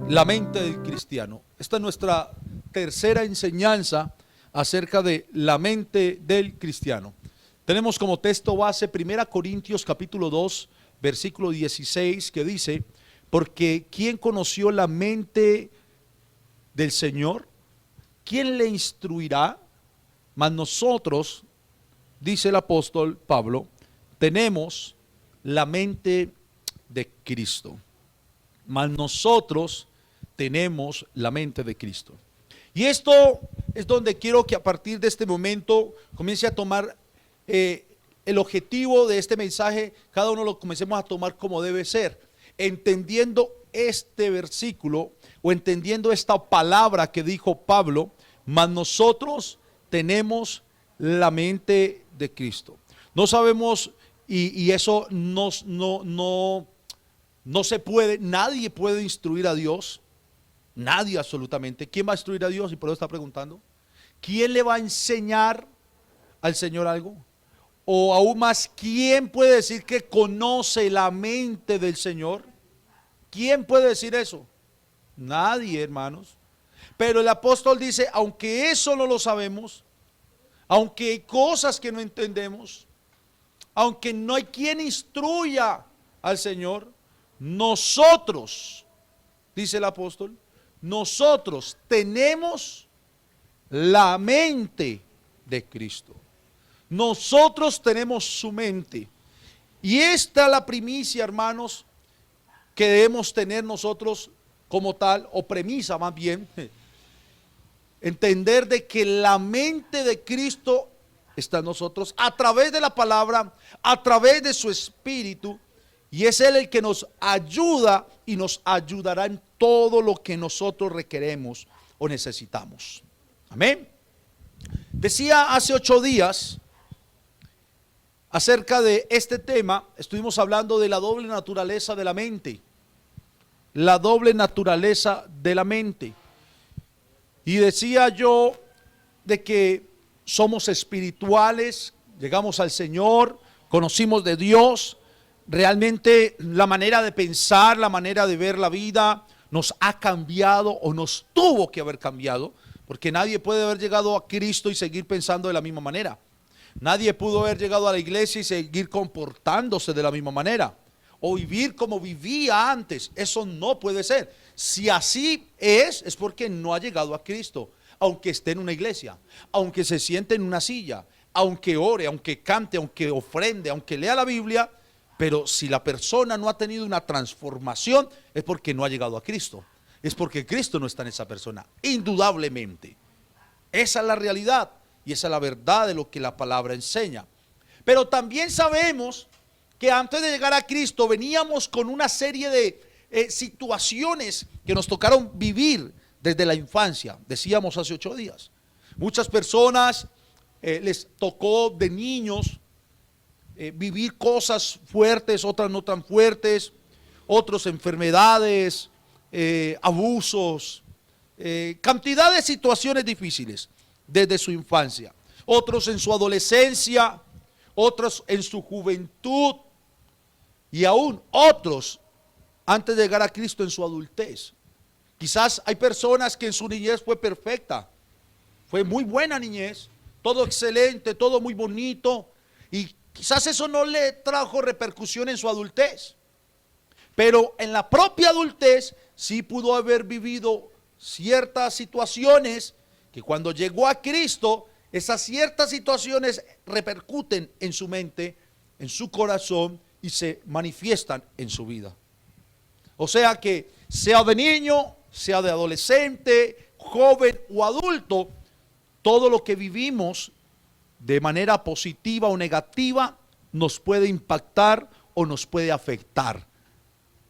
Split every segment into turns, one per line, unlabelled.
La mente del cristiano. Esta es nuestra tercera enseñanza acerca de la mente del cristiano. Tenemos como texto base 1 Corintios capítulo 2, versículo 16, que dice: porque ¿quién conoció la mente del Señor? ¿Quién le instruirá? Mas nosotros, dice el apóstol Pablo, tenemos la mente de Cristo. Mas nosotros tenemos la mente de Cristo. Y esto es donde quiero que a partir de este momento comience a tomar el objetivo de este mensaje. Cada uno lo comencemos a tomar como debe ser, entendiendo este versículo o entendiendo esta palabra que dijo Pablo: mas nosotros tenemos la mente de Cristo. No sabemos, y eso no se puede, nadie puede instruir a Dios. Nadie, absolutamente. ¿Quién va a instruir a Dios? Y por eso está preguntando. ¿Quién le va a enseñar al Señor algo? O aún más, ¿quién puede decir que conoce la mente del Señor? ¿Quién puede decir eso? Nadie, hermanos. Pero el apóstol dice: aunque eso no lo sabemos, aunque hay cosas que no entendemos, aunque no hay quien instruya al Señor, nosotros, dice el apóstol, nosotros tenemos la mente de Cristo. Nosotros tenemos su mente. Y esta es la primicia, hermanos, que debemos tener nosotros como tal, o premisa más bien, entender de que la mente de Cristo está en nosotros a través de la palabra, a través de su espíritu, y es Él el que nos ayuda y nos ayudará en todo lo que nosotros requeremos o necesitamos. Amén. Decía hace 8 días acerca de este tema. Estuvimos hablando de la doble naturaleza de la mente. La doble naturaleza de la mente. Y decía yo de que somos espirituales, llegamos al Señor, conocimos de Dios. Realmente la manera de pensar, la manera de ver la vida nos ha cambiado, o nos tuvo que haber cambiado, porque nadie puede haber llegado a Cristo y seguir pensando de la misma manera. Nadie pudo haber llegado a la iglesia y seguir comportándose de la misma manera, o vivir como vivía antes. Eso no puede ser. Si así es porque no ha llegado a Cristo, aunque esté en una iglesia, aunque se siente en una silla, aunque ore, aunque cante, aunque ofrende, aunque lea la Biblia. Pero si la persona no ha tenido una transformación, es porque no ha llegado a Cristo. Es porque Cristo no está en esa persona, indudablemente. Esa es la realidad y esa es la verdad de lo que la palabra enseña. Pero también sabemos que antes de llegar a Cristo veníamos con una serie de situaciones que nos tocaron vivir desde la infancia. Decíamos hace 8 días. Muchas personas les tocó de niños vivir cosas fuertes, otras no tan fuertes, otros enfermedades, abusos, cantidad de situaciones difíciles desde su infancia. Otros en su adolescencia, otros en su juventud, y aún otros antes de llegar a Cristo en su adultez. Quizás hay personas que en su niñez fue perfecta, fue muy buena niñez, todo excelente, todo muy bonito, y quizás eso no le trajo repercusión en su adultez, pero en la propia adultez sí pudo haber vivido ciertas situaciones que cuando llegó a Cristo, esas ciertas situaciones repercuten en su mente, en su corazón, y se manifiestan en su vida. O sea que sea de niño, sea de adolescente, joven o adulto, todo lo que vivimos de manera positiva o negativa nos puede impactar o nos puede afectar,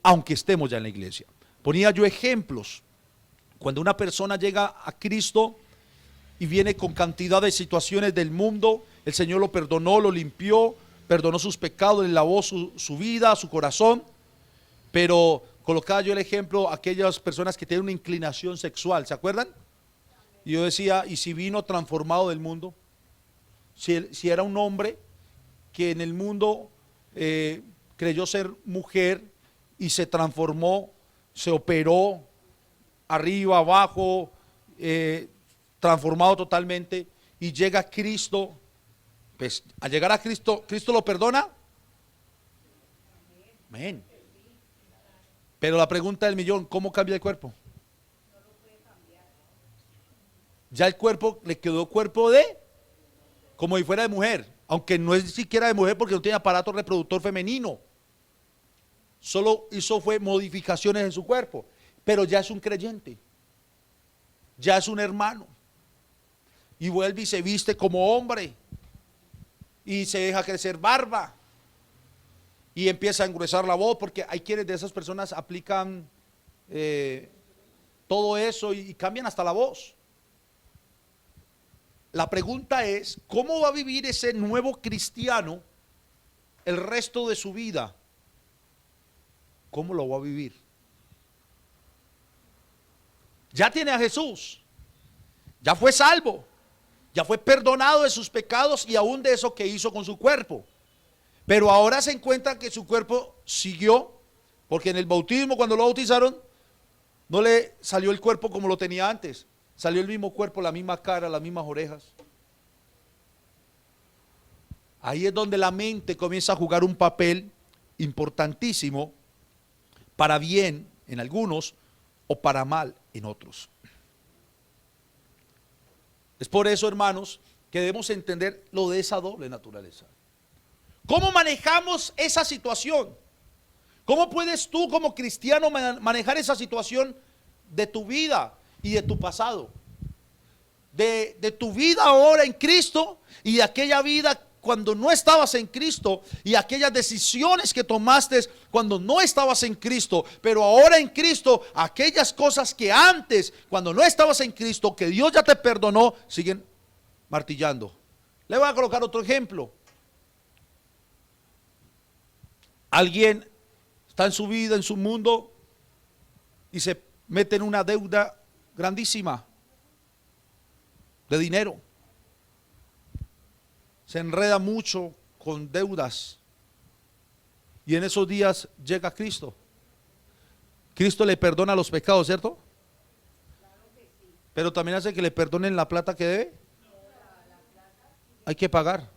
aunque estemos ya en la iglesia. Ponía yo ejemplos. Cuando una persona llega a Cristo y viene con cantidad de situaciones del mundo, el Señor lo perdonó, lo limpió, perdonó sus pecados, le lavó su vida, su corazón. Pero colocaba yo el ejemplo, aquellas personas que tienen una inclinación sexual, ¿se acuerdan? Y yo decía: ¿y si vino transformado del mundo? Si era un hombre que en el mundo creyó ser mujer y se transformó, se operó, arriba, abajo, transformado totalmente, y llega Cristo. Pues al llegar a Cristo, ¿Cristo lo perdona? Amén. Pero la pregunta del millón, ¿cómo cambia el cuerpo? Ya el cuerpo le quedó cuerpo de, como si fuera de mujer, aunque no es siquiera de mujer porque no tiene aparato reproductor femenino. Solo hizo fue modificaciones en su cuerpo, pero ya es un creyente, ya es un hermano, y vuelve y se viste como hombre, y se deja crecer barba, y empieza a engruesar la voz, porque hay quienes de esas personas aplican todo eso y cambian hasta la voz. La pregunta es, ¿cómo va a vivir ese nuevo cristiano el resto de su vida? ¿Cómo lo va a vivir? Ya tiene a Jesús, ya fue salvo, ya fue perdonado de sus pecados y aún de eso que hizo con su cuerpo. Pero ahora se encuentra que su cuerpo siguió, porque en el bautismo, cuando lo bautizaron, no le salió el cuerpo como lo tenía antes. Salió el mismo cuerpo, la misma cara, las mismas orejas. Ahí es donde la mente comienza a jugar un papel importantísimo, para bien en algunos o para mal en otros. Es por eso, hermanos, que debemos entender lo de esa doble naturaleza. ¿Cómo manejamos esa situación? ¿Cómo puedes tú como cristiano manejar esa situación de tu vida y de tu pasado? De tu vida ahora en Cristo y de aquella vida cuando no estabas en Cristo y aquellas decisiones que tomaste cuando no estabas en Cristo, pero ahora en Cristo, aquellas cosas que antes, cuando no estabas en Cristo, que Dios ya te perdonó, siguen martillando. Le voy a colocar otro ejemplo. Alguien está en su vida, en su mundo, y se mete en una deuda grandísima de dinero. Se enreda mucho con deudas. Y en esos días llega Cristo. Cristo le perdona los pecados, ¿cierto? Pero también hace que le perdonen la plata que debe. Hay que pagar.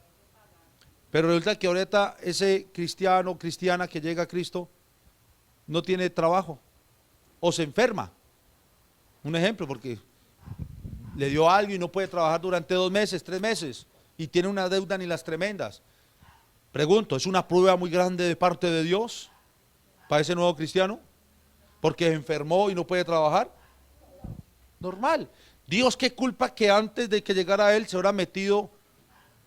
Pero resulta que ahorita ese cristiano, cristiana que llega a Cristo no tiene trabajo o se enferma. Un ejemplo, porque le dio algo y no puede trabajar durante 2 meses, 3 meses y tiene una deuda ni las tremendas. Pregunto, ¿es una prueba muy grande de parte de Dios para ese nuevo cristiano? Porque se enfermó y no puede trabajar. Normal. Dios, qué culpa que antes de que llegara a él se habrá metido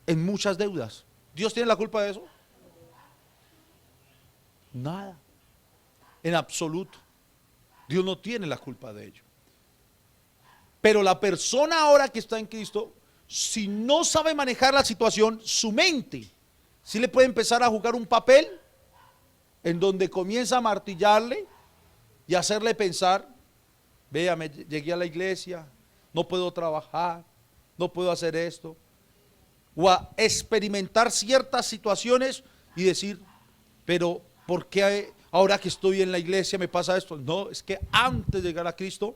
en muchas deudas. ¿Dios tiene la culpa de eso? Nada. En absoluto. Dios no tiene la culpa de ello. Pero la persona ahora que está en Cristo, si no sabe manejar la situación, su mente sí le puede empezar a jugar un papel en donde comienza a martillarle y hacerle pensar, vea, llegué a la iglesia, no puedo trabajar, no puedo hacer esto, o a experimentar ciertas situaciones y decir, pero ¿por qué ahora que estoy en la iglesia me pasa esto? No, es que antes de llegar a Cristo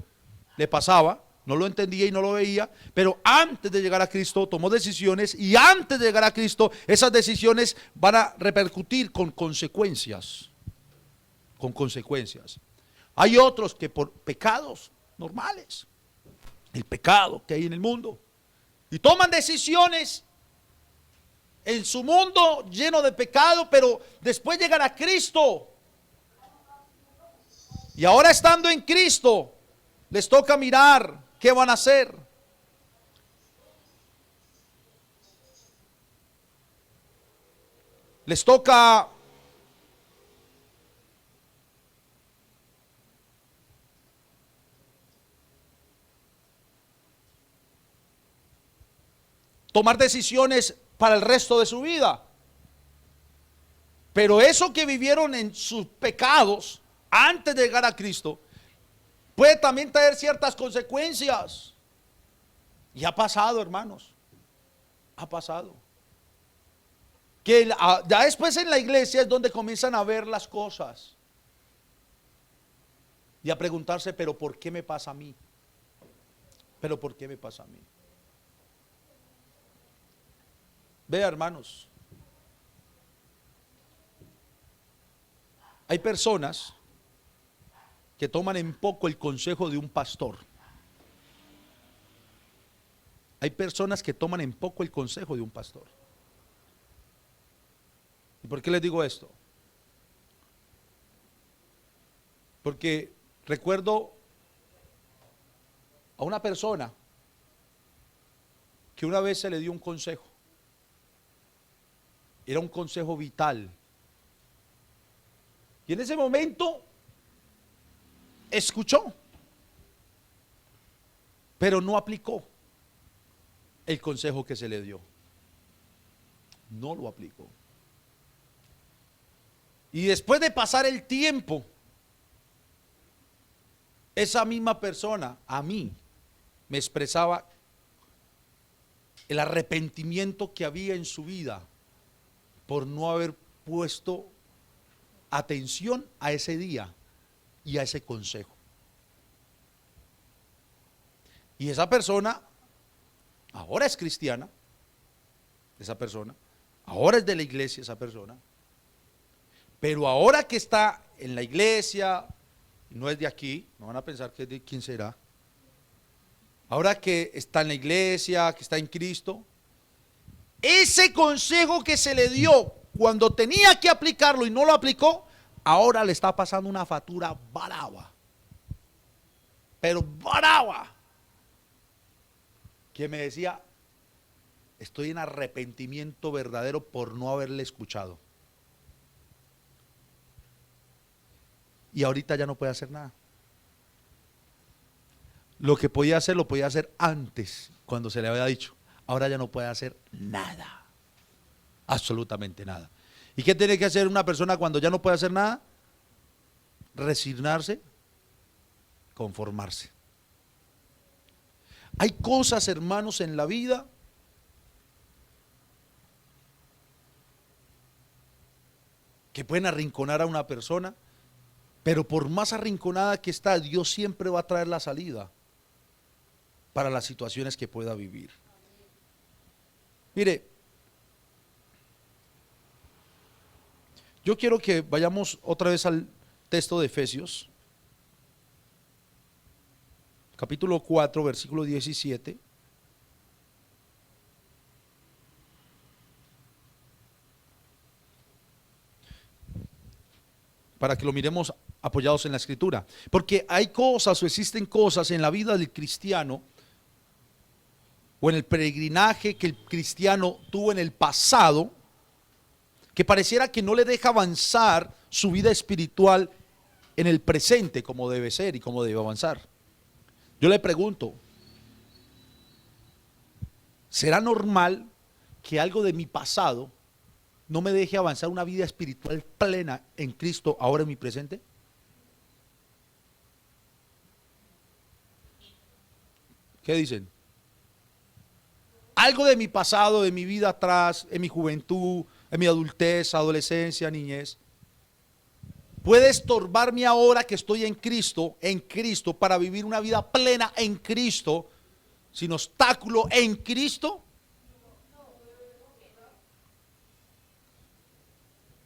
le pasaba, no lo entendía y no lo veía, pero antes de llegar a Cristo tomó decisiones y antes de llegar a Cristo esas decisiones van a repercutir con consecuencias, con consecuencias. Hay otros que por pecados normales, el pecado que hay en el mundo, y toman decisiones en su mundo lleno de pecado, pero después llegan a Cristo. Y ahora estando en Cristo, les toca mirar qué van a hacer. Les toca tomar decisiones para el resto de su vida. Pero eso que vivieron en sus pecados antes de llegar a Cristo puede también traer ciertas consecuencias. Y ha pasado, hermanos. Ha pasado. Que ya después en la iglesia es donde comienzan a ver las cosas. y a preguntarse, pero ¿por qué me pasa a mí? ¿Pero por qué me pasa a mí? Vea, hermanos, hay personas que toman en poco el consejo de un pastor. Hay personas que toman en poco el consejo de un pastor. ¿Y por qué les digo esto? Porque recuerdo a una persona que una vez se le dio un consejo. Era un consejo vital. Y en ese momento escuchó, pero no aplicó el consejo que se le dio. No lo aplicó. Y después de pasar el tiempo, esa misma persona a mí me expresaba el arrepentimiento que había en su vida por no haber puesto atención a ese día y a ese consejo. Y esa persona ahora es cristiana, esa persona, ahora es de la iglesia esa persona, pero ahora que está en la iglesia, no es de aquí, no van a pensar que es de quién será. Ahora que está en la iglesia, que está en Cristo, ese consejo que se le dio cuando tenía que aplicarlo y no lo aplicó, ahora le está pasando una factura brava, pero brava, que me decía, estoy en arrepentimiento verdadero por no haberle escuchado. Y ahorita ya no puede hacer nada. Lo que podía hacer, lo podía hacer antes, cuando se le había dicho. Ahora ya no puede hacer nada. Absolutamente nada. ¿Y qué tiene que hacer una persona cuando ya no puede hacer nada? Resignarse, conformarse. Hay cosas, hermanos, en la vida que pueden arrinconar a una persona, pero por más arrinconada que está, Dios siempre va a traer la salida para las situaciones que pueda vivir. Mire, yo quiero que vayamos otra vez al texto de Efesios, capítulo 4, versículo 17. Para que lo miremos apoyados en la escritura. Porque hay cosas o existen cosas en la vida del cristiano o en el peregrinaje que el cristiano tuvo en el pasado que pareciera que no le deja avanzar su vida espiritual en el presente como debe ser y como debe avanzar. Yo le pregunto, ¿será normal que algo de mi pasado no me deje avanzar una vida espiritual plena en Cristo ahora en mi presente? ¿Qué dicen? Algo de mi pasado, de mi vida atrás, en mi juventud, en mi adultez, adolescencia, niñez, puede estorbarme ahora que estoy en Cristo, para vivir una vida plena en Cristo, sin obstáculo en Cristo.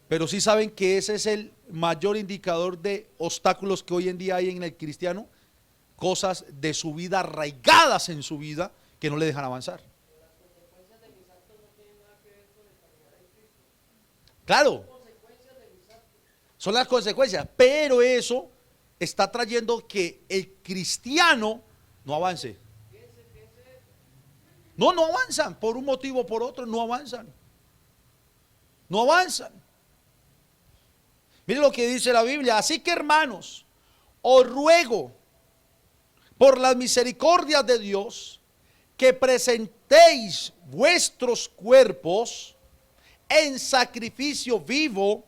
Pero sí saben que ese es el mayor indicador de obstáculos que hoy en día hay en el cristiano, cosas de su vida arraigadas en su vida que no le dejan avanzar. Claro, son las consecuencias, pero eso está trayendo que el cristiano no avance. No avanzan, por un motivo o por otro, no avanzan. No avanzan. Miren lo que dice la Biblia. Así que, hermanos, os ruego por las misericordias de Dios que presentéis vuestros cuerpos en sacrificio vivo,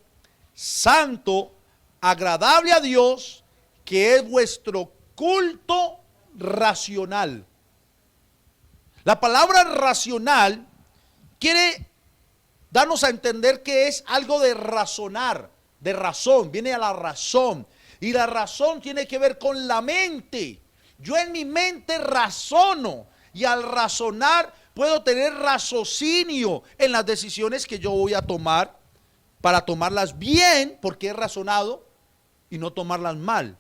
santo, agradable a Dios, que es vuestro culto racional. La palabra racional quiere darnos a entender que es algo de razonar, de razón, viene a la razón. Y la razón tiene que ver con la mente. Yo en mi mente razono, y al razonar puedo tener raciocinio en las decisiones que yo voy a tomar, para tomarlas bien porque he razonado y no tomarlas mal.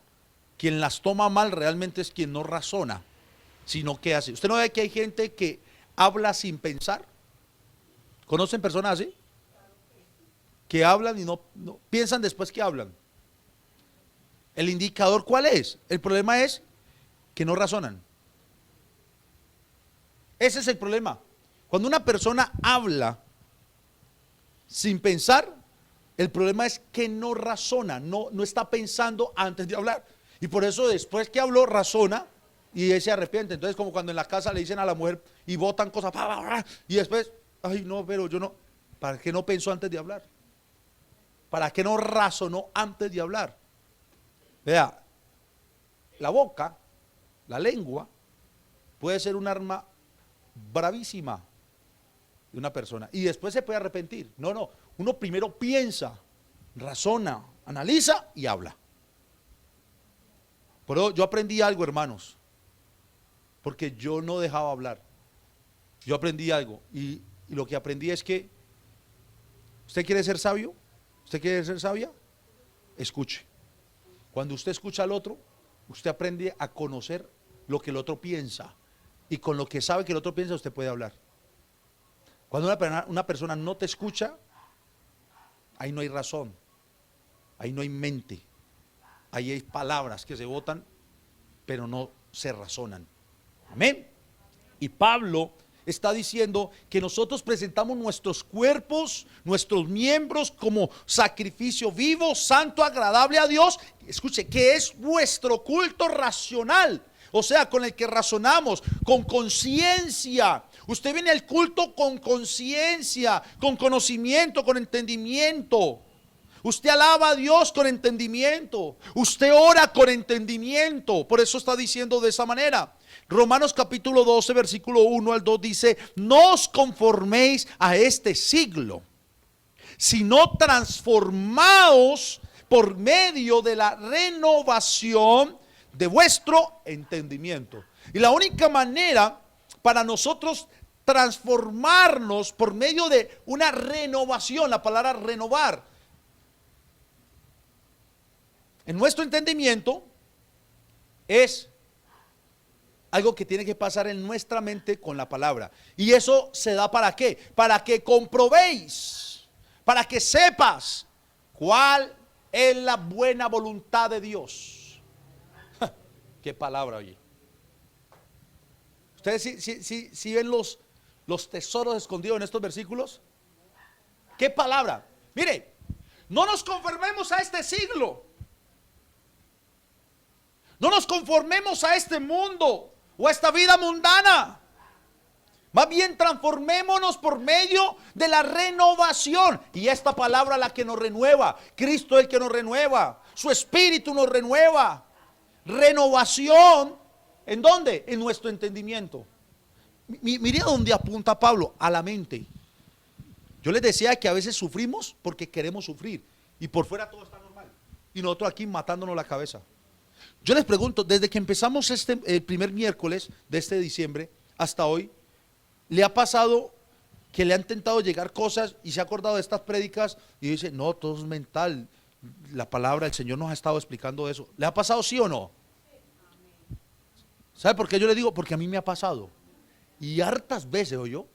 Quien las toma mal realmente es quien no razona, sino que hace. ¿Usted no ve que hay gente que habla sin pensar? ¿Conocen personas así? Que hablan y no piensan después que hablan. ¿El indicador cuál es? El problema es que no razonan. Ese es el problema. Cuando una persona habla sin pensar, el problema es que no razona, no está pensando antes de hablar. Y por eso después que habló, razona y él se arrepiente. Entonces, como cuando en la casa le dicen a la mujer y botan cosas, y después, ay no, pero yo no. ¿Para qué no pensó antes de hablar? ¿Para qué no razonó antes de hablar? Vea, la boca, la lengua, puede ser un arma bravísima de una persona y después se puede arrepentir. No, uno primero piensa, razona, analiza y habla. Pero yo aprendí algo, hermanos, porque yo no dejaba hablar. Yo aprendí algo y lo que aprendí es que ¿usted quiere ser sabio? ¿Usted quiere ser sabia? Escuche. Cuando usted escucha al otro, usted aprende a conocer lo que el otro piensa. Y con lo que sabe que el otro piensa, usted puede hablar. Cuando una persona no te escucha, ahí no hay razón, ahí no hay mente, ahí hay palabras que se botan, pero no se razonan. Amén. Y Pablo está diciendo que nosotros presentamos nuestros cuerpos, nuestros miembros como sacrificio vivo, santo, agradable a Dios. Escuche, que es vuestro culto racional, o sea, con el que razonamos, con conciencia. Usted viene al culto con conciencia, con conocimiento, con entendimiento. Usted alaba a Dios con entendimiento. Usted ora con entendimiento. Por eso está diciendo de esa manera. Romanos capítulo 12, versículo 1 al 2 dice: no os conforméis a este siglo, sino transformaos por medio de la renovación de vuestro entendimiento. Y la única manera para nosotros transformarnos por medio de una renovación, la palabra renovar, en nuestro entendimiento, es algo que tiene que pasar en nuestra mente con la palabra. ¿Y eso se da para qué? Para que comprobéis, para que sepas cuál es la buena voluntad de Dios. Qué palabra, oye. Ustedes si ven los tesoros escondidos en estos versículos. ¿Qué palabra? Mire, no nos conformemos a este siglo. No nos conformemos a este mundo o a esta vida mundana. Más bien transformémonos por medio de la renovación. Y esta palabra la que nos renueva. Cristo es el que nos renueva. Su Espíritu nos renueva. Renovación, ¿en dónde? En nuestro entendimiento. Mire a dónde apunta Pablo, a la mente. Yo les decía que a veces sufrimos porque queremos sufrir y por fuera todo está normal y nosotros aquí matándonos la cabeza. Yo les pregunto, desde que empezamos el primer miércoles de este diciembre hasta hoy, ¿le ha pasado que le han intentado llegar cosas y se ha acordado de estas prédicas y dice, no, todo es mental, la palabra, el Señor nos ha estado explicando eso? ¿Le ha pasado sí o no? ¿Sabe por qué yo le digo? Porque a mí me ha pasado. Y hartas veces, ¿oyó?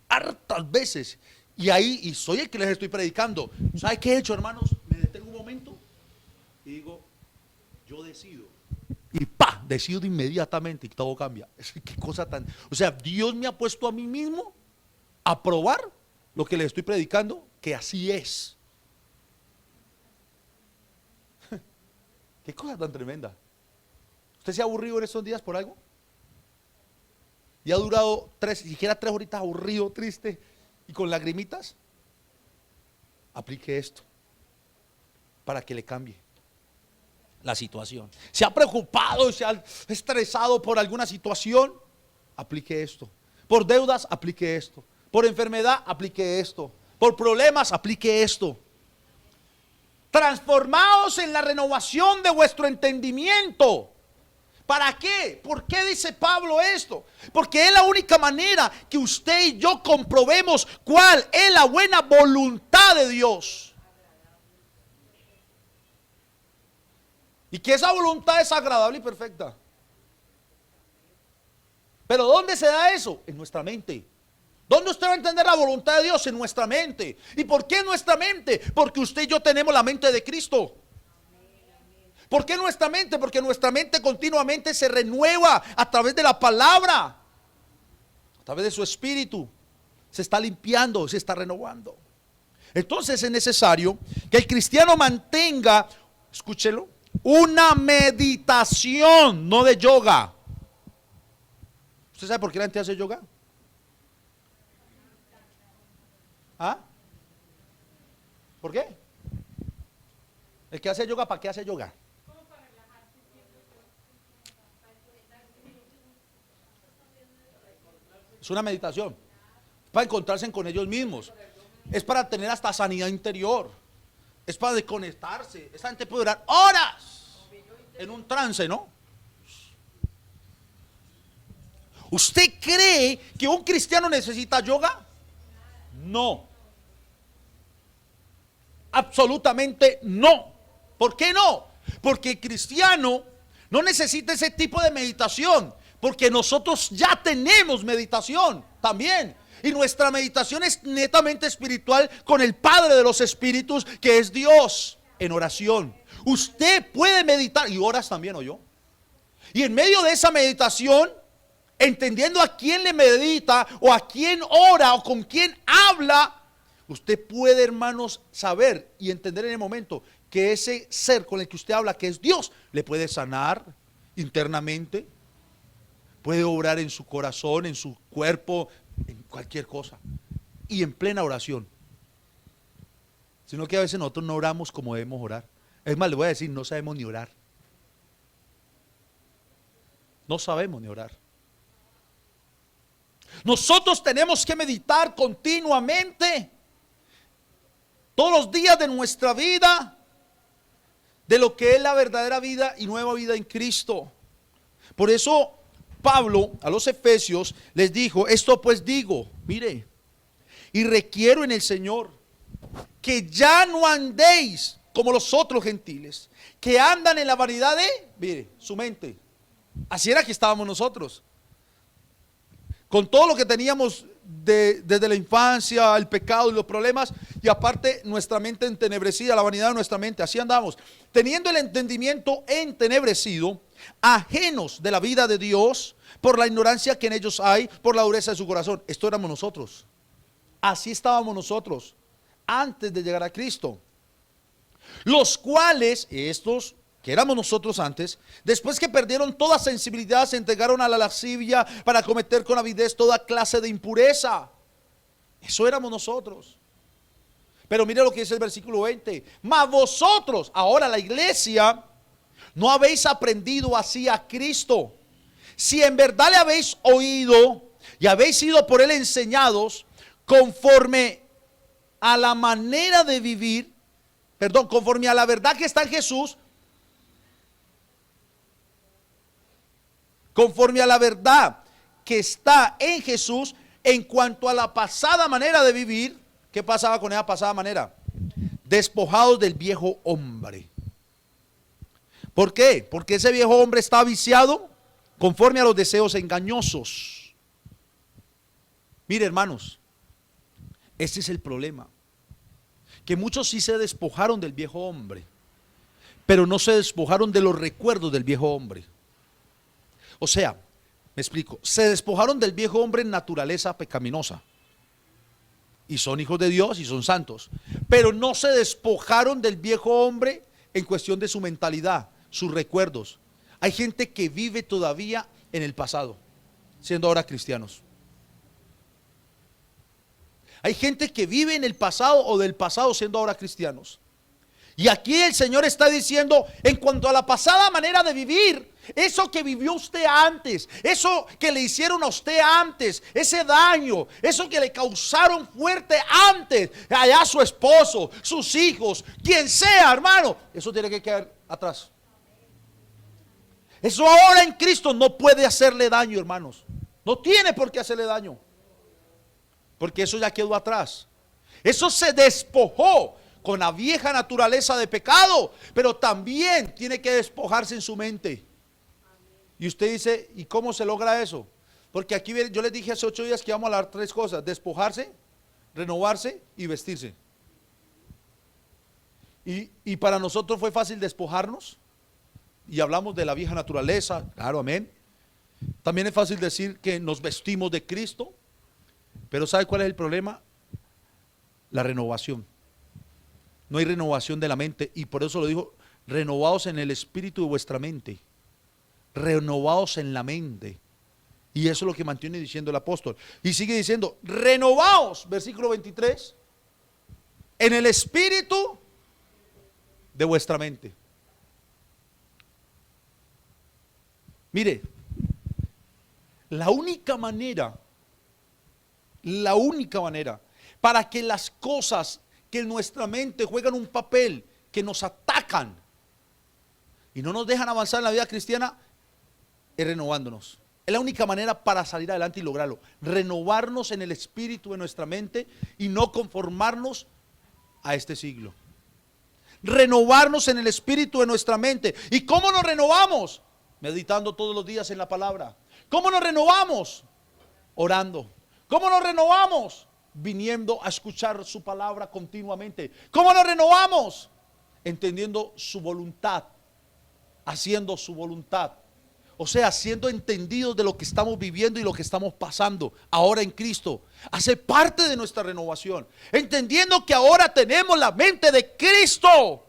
Hartas veces. Y soy el que les estoy predicando. ¿Sabe qué he hecho, hermanos? Me detengo un momento y digo, yo decido. Y decido inmediatamente y todo cambia. Qué cosa tan. O sea, Dios me ha puesto a mí mismo a probar lo que les estoy predicando, que así es. Qué cosa tan tremenda. ¿Usted se ha aburrido en estos días por algo? ¿Y ha durado siquiera 3 horitas aburrido, triste y con lagrimitas? Aplique esto para que le cambie la situación. ¿Se ha preocupado, se ha estresado por alguna situación? Aplique esto. Por deudas, aplique esto. Por enfermedad, aplique esto. Por problemas, aplique esto. Transformaos en la renovación de vuestro entendimiento. ¿Para qué? ¿Por qué dice Pablo esto? Porque es la única manera que usted y yo comprobemos cuál es la buena voluntad de Dios. Y que esa voluntad es agradable y perfecta. Pero ¿dónde se da eso? En nuestra mente. ¿Dónde usted va a entender la voluntad de Dios? En nuestra mente. ¿Y por qué en nuestra mente? Porque usted y yo tenemos la mente de Cristo. ¿Por qué nuestra mente? Porque nuestra mente continuamente se renueva a través de la palabra, a través de su espíritu. Se está limpiando, se está renovando. Entonces es necesario que el cristiano mantenga, escúchelo, una meditación, no de yoga. ¿Usted sabe por qué la gente hace yoga? ¿Ah? ¿Por qué? El que hace yoga, ¿para qué hace yoga? Es una meditación. Es para encontrarse con ellos mismos. Es para tener hasta sanidad interior. Es para desconectarse. Esa gente puede durar horas en un trance, ¿no? ¿Usted cree que un cristiano necesita yoga? No. Absolutamente no. ¿Por qué no? Porque el cristiano no necesita ese tipo de meditación. Porque nosotros ya tenemos meditación también. Y nuestra meditación es netamente espiritual con el Padre de los Espíritus, que es Dios, en oración. Usted puede meditar, y oras también, ¿o yo? Y en medio de esa meditación, entendiendo a quién le medita, o a quién ora, o con quién habla, usted puede, hermanos, saber y entender en el momento que ese ser con el que usted habla, que es Dios, le puede sanar internamente. Puede obrar en su corazón, en su cuerpo, en cualquier cosa. Y en plena oración. Sino que a veces nosotros no oramos como debemos orar. Es más, le voy a decir, no sabemos ni orar. No sabemos ni orar. Nosotros tenemos que meditar continuamente, todos los días de nuestra vida, de lo que es la verdadera vida y nueva vida en Cristo. Por eso Pablo a los Efesios les dijo, esto pues digo, mire, y requiero en el Señor que ya no andéis como los otros gentiles, que andan en la vanidad de, mire, su mente. Así era que estábamos nosotros, con todo lo que teníamos desde la infancia, el pecado y los problemas, y aparte nuestra mente entenebrecida, la vanidad de nuestra mente, así andamos, teniendo el entendimiento entenebrecido, ajenos de la vida de Dios, por la ignorancia que en ellos hay, por la dureza de su corazón. Esto éramos nosotros, así estábamos nosotros, antes de llegar a Cristo, los cuales, estos que éramos nosotros antes, después que perdieron toda sensibilidad, se entregaron a la lascivia para cometer con avidez toda clase de impureza. Eso éramos nosotros. Pero mire lo que dice el versículo 20. Mas vosotros, ahora la iglesia, no habéis aprendido así a Cristo. Si en verdad le habéis oído y habéis sido por él enseñados, conforme a la manera de vivir, conforme a la verdad que está en Jesús, conforme a la verdad que está en Jesús, en cuanto a la pasada manera de vivir. ¿Qué pasaba con esa pasada manera? Despojados del viejo hombre. ¿Por qué? Porque ese viejo hombre está viciado conforme a los deseos engañosos. Mire, hermanos, este es el problema, que muchos sí se despojaron del viejo hombre, pero no se despojaron de los recuerdos del viejo hombre. O sea, me explico, se despojaron del viejo hombre en naturaleza pecaminosa, y son hijos de Dios y son santos, pero no se despojaron del viejo hombre en cuestión de su mentalidad, sus recuerdos. Hay gente que vive todavía en el pasado, siendo ahora cristianos. Hay gente que vive en el pasado o del pasado siendo ahora cristianos. Y aquí el Señor está diciendo, en cuanto a la pasada manera de vivir, eso que vivió usted antes, eso que le hicieron a usted antes, ese daño, eso que le causaron fuerte antes, allá su esposo, sus hijos, quien sea, hermano, eso tiene que quedar atrás. Eso ahora en Cristo no puede hacerle daño, hermanos. No tiene por qué hacerle daño, porque eso ya quedó atrás. Eso se despojó con la vieja naturaleza de pecado, pero también tiene que despojarse en su mente. Y usted dice, ¿y cómo se logra eso? Porque aquí yo les dije hace 8 días que íbamos a hablar 3 cosas: despojarse, renovarse y vestirse. Y para nosotros fue fácil despojarnos, y hablamos de la vieja naturaleza, claro, amén. También es fácil decir que nos vestimos de Cristo, pero ¿sabe cuál es el problema? La renovación. No hay renovación de la mente, y por eso lo dijo: renovados en el espíritu de vuestra mente. Renovados en la mente. Y eso es lo que mantiene diciendo el apóstol. Y sigue diciendo: renovados, versículo 23, en el espíritu de vuestra mente. Mire, la única manera para que las cosas que en nuestra mente juegan un papel, que nos atacan y no nos dejan avanzar en la vida cristiana, es renovándonos. Es la única manera para salir adelante y lograrlo: renovarnos en el espíritu de nuestra mente y no conformarnos a este siglo. Renovarnos en el espíritu de nuestra mente. ¿Y cómo nos renovamos? Meditando todos los días en la palabra. ¿Cómo nos renovamos? Orando. ¿Cómo nos renovamos? Viniendo a escuchar su palabra continuamente. ¿Cómo nos renovamos? Entendiendo su voluntad, haciendo su voluntad. O sea, siendo entendidos de lo que estamos viviendo y lo que estamos pasando ahora en Cristo. Hace parte de nuestra renovación. Entendiendo que ahora tenemos la mente de Cristo.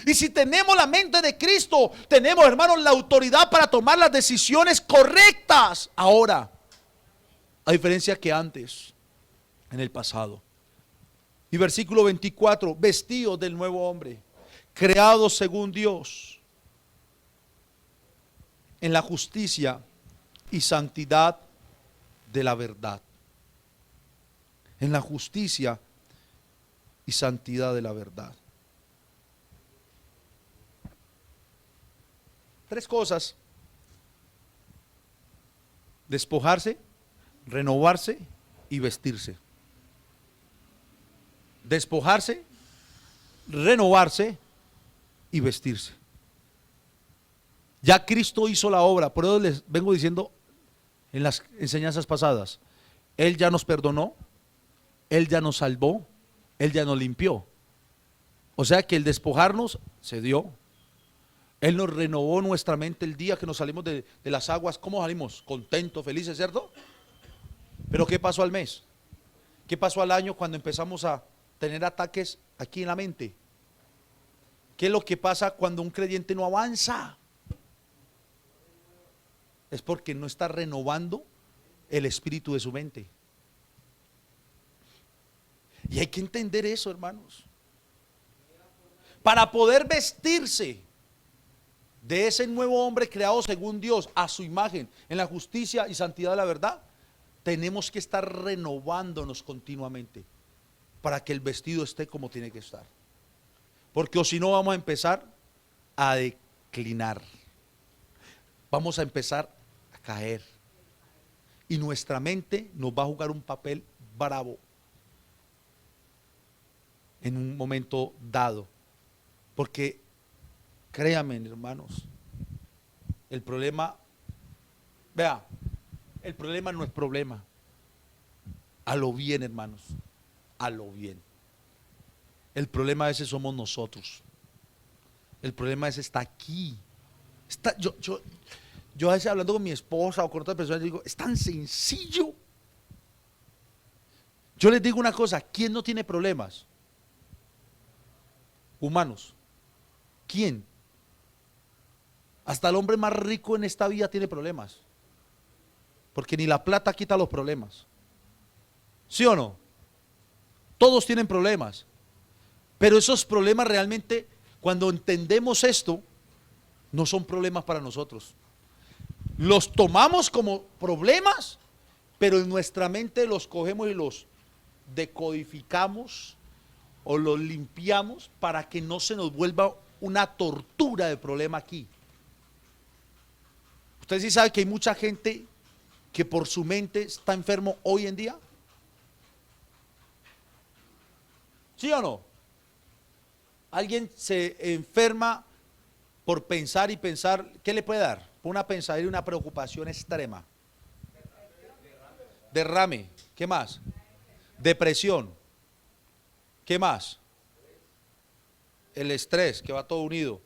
Y si tenemos la mente de Cristo, tenemos, hermanos, la autoridad para tomar las decisiones correctas ahora, a diferencia que antes, en el pasado. Y versículo 24: vestidos del nuevo hombre, creados según Dios, en la justicia y santidad de la verdad. En la justicia y santidad de la verdad. 3 cosas: despojarse, renovarse y vestirse. Despojarse, renovarse y vestirse. Ya Cristo hizo la obra. Por eso les vengo diciendo en las enseñanzas pasadas: Él ya nos perdonó, Él ya nos salvó, Él ya nos limpió. O sea que el despojarnos se dio. Él nos renovó nuestra mente el día que nos salimos de las aguas. ¿Cómo salimos? Contentos, felices, ¿cierto? Pero ¿qué pasó al mes? ¿Qué pasó al año cuando empezamos a tener ataques aquí en la mente? ¿Qué es lo que pasa cuando un creyente no avanza? Es porque no está renovando el espíritu de su mente. Y hay que entender eso, hermanos. Para poder vestirse de ese nuevo hombre creado según Dios, a su imagen, en la justicia y santidad de la verdad, tenemos que estar renovándonos continuamente para que el vestido esté como tiene que estar. Porque o si no, vamos a empezar a declinar, vamos a empezar a caer, y nuestra mente nos va a jugar un papel bravo en un momento dado. Porque créanme, hermanos, el problema, vea, el problema no es problema. A lo bien, hermanos, a lo bien. El problema a veces somos nosotros. El problema a veces está aquí. Yo a veces hablando con mi esposa o con otras personas digo: es tan sencillo. Yo les digo una cosa: ¿quién no tiene problemas? Humanos. ¿Quién? Hasta el hombre más rico en esta vida tiene problemas, porque ni la plata quita los problemas. ¿Sí o no? Todos tienen problemas, pero esos problemas realmente Cuando entendemos esto, no son problemas para nosotros. Los tomamos como problemas, pero en nuestra mente los cogemos y los decodificamos o los limpiamos para que no se nos vuelva una tortura de problema aquí. Usted sí sabe que hay mucha gente que por su mente está enfermo hoy en día. ¿Sí o no? Alguien se enferma por pensar y pensar. ¿Qué le puede dar? Una pensadera y una preocupación extrema. Derrame. ¿Qué más? Depresión. ¿Qué más? El estrés, que va todo unido.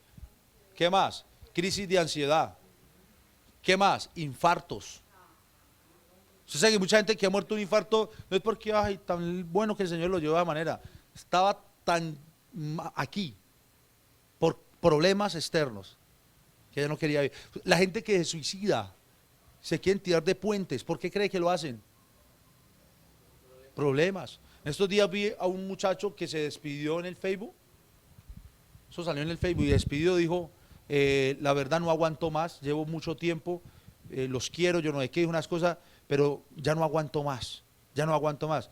¿Qué más? Crisis de ansiedad. ¿Qué más? Infartos. Usted sabe que mucha gente que ha muerto de un infarto no es porque, ay, tan bueno que el Señor lo llevó de esa manera. Estaba tan aquí por problemas externos que ya no quería vivir. La gente que se suicida, se quieren tirar de puentes, ¿por qué cree que lo hacen? Problemas. En estos días vi a un muchacho que se despidió en el Facebook. Eso salió en el Facebook y despidió, dijo, la verdad no aguanto más, llevo mucho tiempo, los quiero, yo no sé qué, dijo unas cosas, pero ya no aguanto más, ya no aguanto más.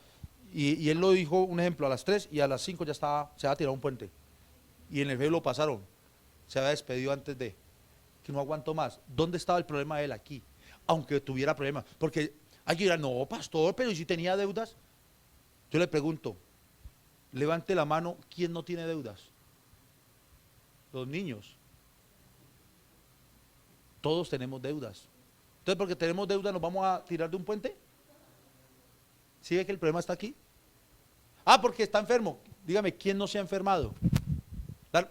Y él lo dijo, un ejemplo, a las 3 y a las 5 ya estaba, se había tirado un puente. Y en el Facebook lo pasaron, se había despedido antes de, que no aguanto más. ¿Dónde estaba el problema de él? Aquí, aunque tuviera problemas. Porque alguien dirá, no, pastor, pero ¿y si tenía deudas? Yo le pregunto, levante la mano, ¿quién no tiene deudas? Los niños. Todos tenemos deudas. Entonces, porque tenemos deudas, ¿nos vamos a tirar de un puente? ¿Sí ve que el problema está aquí? Ah, porque está enfermo. Dígame, ¿quién no se ha enfermado?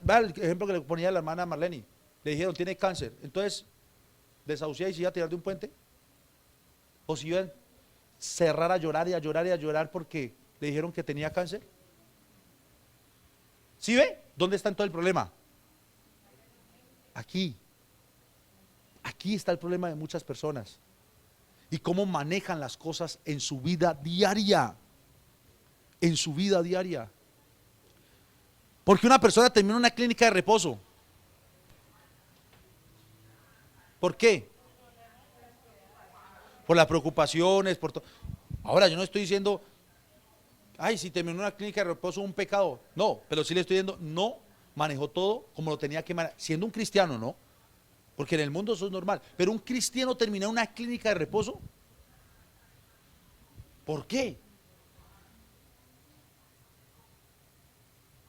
Vea el ejemplo que le ponía a la hermana Marlene. Le dijeron, tiene cáncer. Entonces, desahuciada y se iba a tirar de un puente. O si iba a cerrar a llorar y a llorar y a llorar porque le dijeron que tenía cáncer. ¿Sí ve? ¿Dónde está todo el problema? Aquí. Aquí está el problema de muchas personas. Y cómo manejan las cosas en su vida diaria. En su vida diaria. Porque una persona termina en una clínica de reposo. ¿Por qué? Por las preocupaciones, por todo. Ahora, yo no estoy diciendo, ay, si terminó en una clínica de reposo es un pecado. No, pero sí le estoy diciendo, no manejó todo como lo tenía que manejar. Siendo un cristiano, no. Porque en el mundo eso es normal. Pero un cristiano termina en una clínica de reposo. ¿Por qué?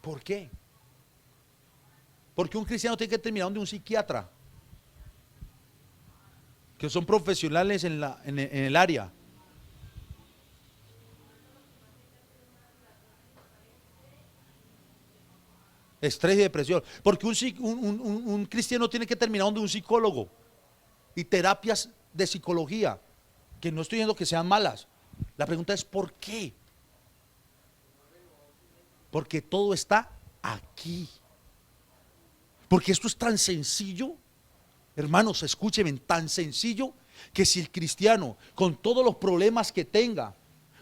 ¿Por qué? Porque un cristiano tiene que terminar donde un psiquiatra, que son profesionales en el área. Estrés y depresión. Porque un cristiano tiene que terminar donde un psicólogo y terapias de psicología, que no estoy diciendo que sean malas. La pregunta es ¿por qué? Porque todo está aquí. Porque esto es tan sencillo, hermanos, escúchenme, tan sencillo que si el cristiano, con todos los problemas que tenga,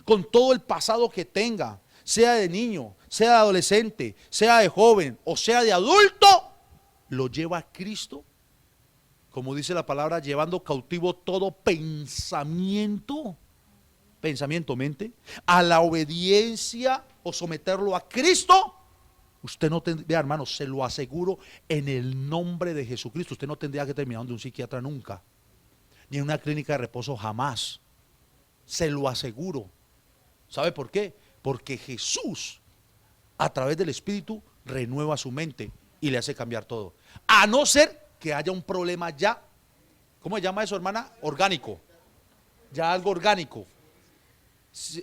con todo el pasado que tenga, sea de niño, sea de adolescente, sea de joven o sea de adulto, lo lleva a Cristo, como dice la palabra, llevando cautivo todo pensamiento, mente, a la obediencia o someterlo a Cristo. Usted no tendría, hermanos, se lo aseguro en el nombre de Jesucristo, usted no tendría que terminar de un psiquiatra nunca, ni en una clínica de reposo jamás, se lo aseguro. ¿Sabe por qué? Porque Jesús, a través del Espíritu, renueva su mente y le hace cambiar todo. A no ser que haya un problema ya, ¿cómo se llama eso, hermana? Orgánico. Ya algo orgánico.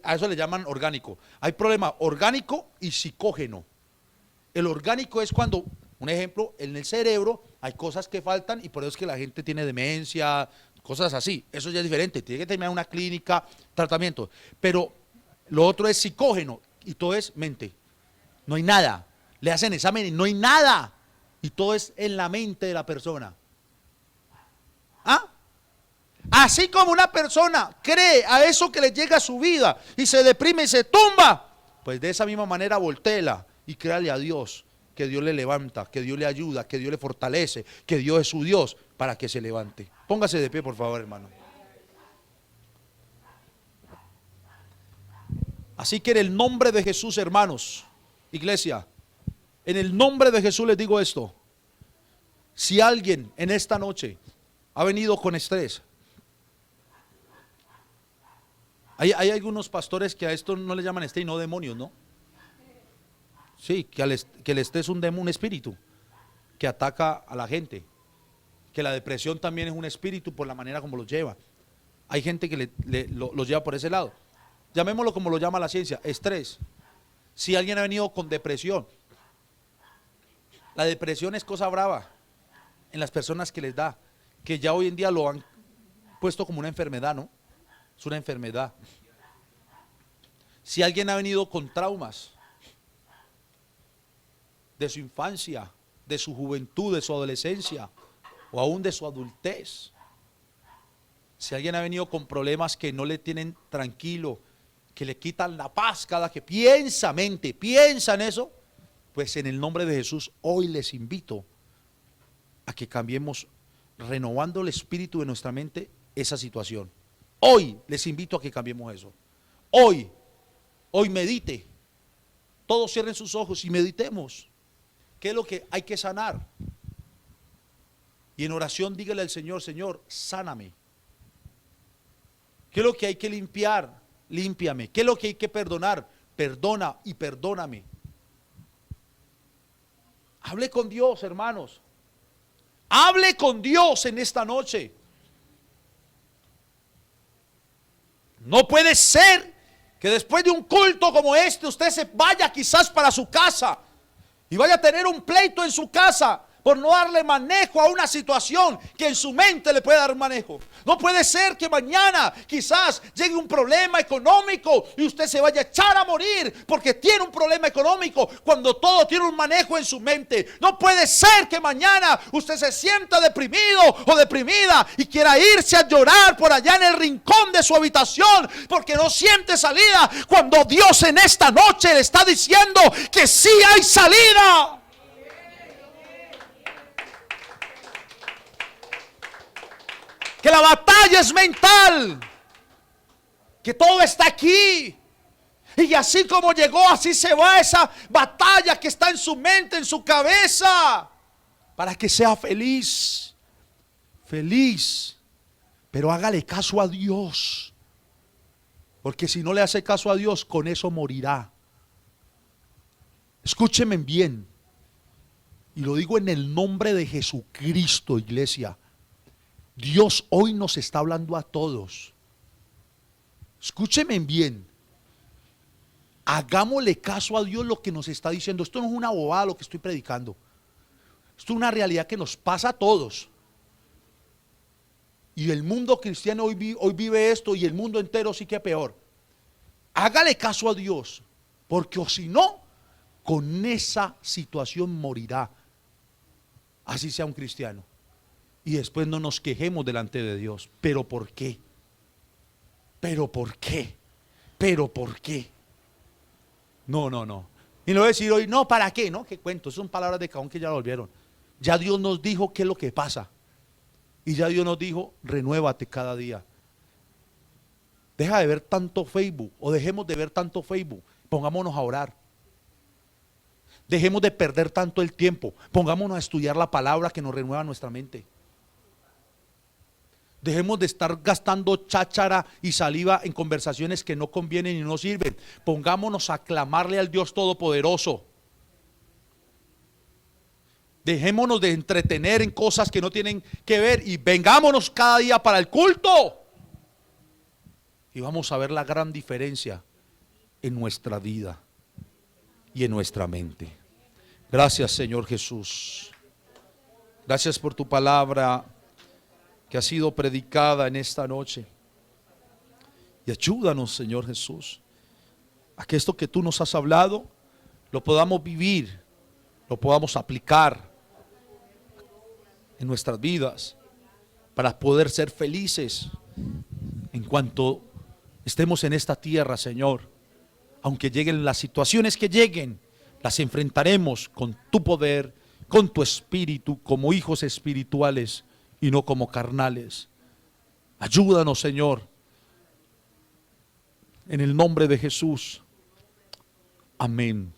A eso le llaman orgánico. Hay problema orgánico y psicógeno. El orgánico es cuando, un ejemplo, en el cerebro hay cosas que faltan y por eso es que la gente tiene demencia, cosas así. Eso ya es diferente. Tiene que terminar una clínica, tratamiento. Pero lo otro es psicógeno y todo es mente. No hay nada. Le hacen examen y no hay nada. Y todo es en la mente de la persona. ¿Ah? Así como una persona cree a eso que le llega a su vida y se deprime y se tumba, pues de esa misma manera voltéela y créale a Dios que Dios le levanta, que Dios le ayuda, que Dios le fortalece, que Dios es su Dios para que se levante. Póngase de pie, por favor, hermano. Así que en el nombre de Jesús, hermanos, iglesia, en el nombre de Jesús les digo esto. Si alguien en esta noche ha venido con estrés, hay algunos pastores que a esto no le llaman estrés, no demonios, ¿no? Sí, que el estrés es un espíritu que ataca a la gente, que la depresión también es un espíritu por la manera como lo lleva. Hay gente que lo lleva por ese lado. Llamémoslo como lo llama la ciencia, estrés. Si alguien ha venido con depresión, la depresión es cosa brava en las personas que les da, que ya hoy en día lo han puesto como una enfermedad, ¿no? Es una enfermedad. Si alguien ha venido con traumas de su infancia, de su juventud, de su adolescencia o aún de su adultez, si alguien ha venido con problemas que no le tienen tranquilo, que le quitan la paz cada que piensa en eso, pues en el nombre de Jesús hoy les invito a que cambiemos, renovando el espíritu de nuestra mente, esa situación. Hoy les invito a que cambiemos eso. Hoy medite. Todos cierren sus ojos y meditemos. ¿Qué es lo que hay que sanar? Y en oración dígale al Señor, Señor, sáname. ¿Qué es lo que hay que limpiar? Límpiame. ¿Qué es lo que hay que perdonar? Perdona y perdóname. Hable con Dios, hermanos. Hable con Dios en esta noche. No puede ser que después de un culto como este usted se vaya quizás para su casa y vaya a tener un pleito en su casa por no darle manejo a una situación que en su mente le puede dar manejo. No puede ser que mañana quizás llegue un problema económico y usted se vaya a echar a morir porque tiene un problema económico cuando todo tiene un manejo en su mente. No puede ser que mañana usted se sienta deprimido o deprimida y quiera irse a llorar por allá en el rincón de su habitación porque no siente salida, cuando Dios en esta noche le está diciendo que sí hay salida. Que la batalla es mental, que todo está aquí, y así como llegó, así se va esa batalla que está en su mente, en su cabeza, para que sea feliz, pero hágale caso a Dios, porque si no le hace caso a Dios, con eso morirá. Escúcheme bien, y lo digo en el nombre de Jesucristo, iglesia. Dios hoy nos está hablando a todos. Escúcheme bien. Hagámosle caso a Dios lo que nos está diciendo. Esto no es una bobada lo que estoy predicando. Esto es una realidad que nos pasa a todos. Y el mundo cristiano hoy vive esto, y el mundo entero sí que peor. Hágale caso a Dios, porque o si no, con esa situación morirá. Así sea un cristiano. Y después no nos quejemos delante de Dios. ¿Pero por qué? ¿Pero por qué? ¿Pero por qué? No. Y no voy a decir hoy, no, ¿para qué? No, qué cuento, son palabras de cajón que ya lo volvieron. Ya Dios nos dijo qué es lo que pasa. Y ya Dios nos dijo, renuévate cada día. Deja de ver tanto Facebook, o dejemos de ver tanto Facebook. Pongámonos a orar. Dejemos de perder tanto el tiempo. Pongámonos a estudiar la palabra que nos renueva nuestra mente. Dejemos de estar gastando cháchara y saliva en conversaciones que no convienen y no sirven. Pongámonos a clamarle al Dios Todopoderoso. Dejémonos de entretener en cosas que no tienen que ver y vengámonos cada día para el culto. Y vamos a ver la gran diferencia en nuestra vida y en nuestra mente. Gracias, Señor Jesús. Gracias por tu palabra que ha sido predicada en esta noche. Y ayúdanos, Señor Jesús, a que esto que tú nos has hablado lo podamos vivir, lo podamos aplicar en nuestras vidas para poder ser felices en cuanto estemos en esta tierra, Señor. Aunque lleguen las situaciones que lleguen, las enfrentaremos con tu poder, con tu espíritu, como hijos espirituales y no como carnales. Ayúdanos, Señor, en el nombre de Jesús. Amén.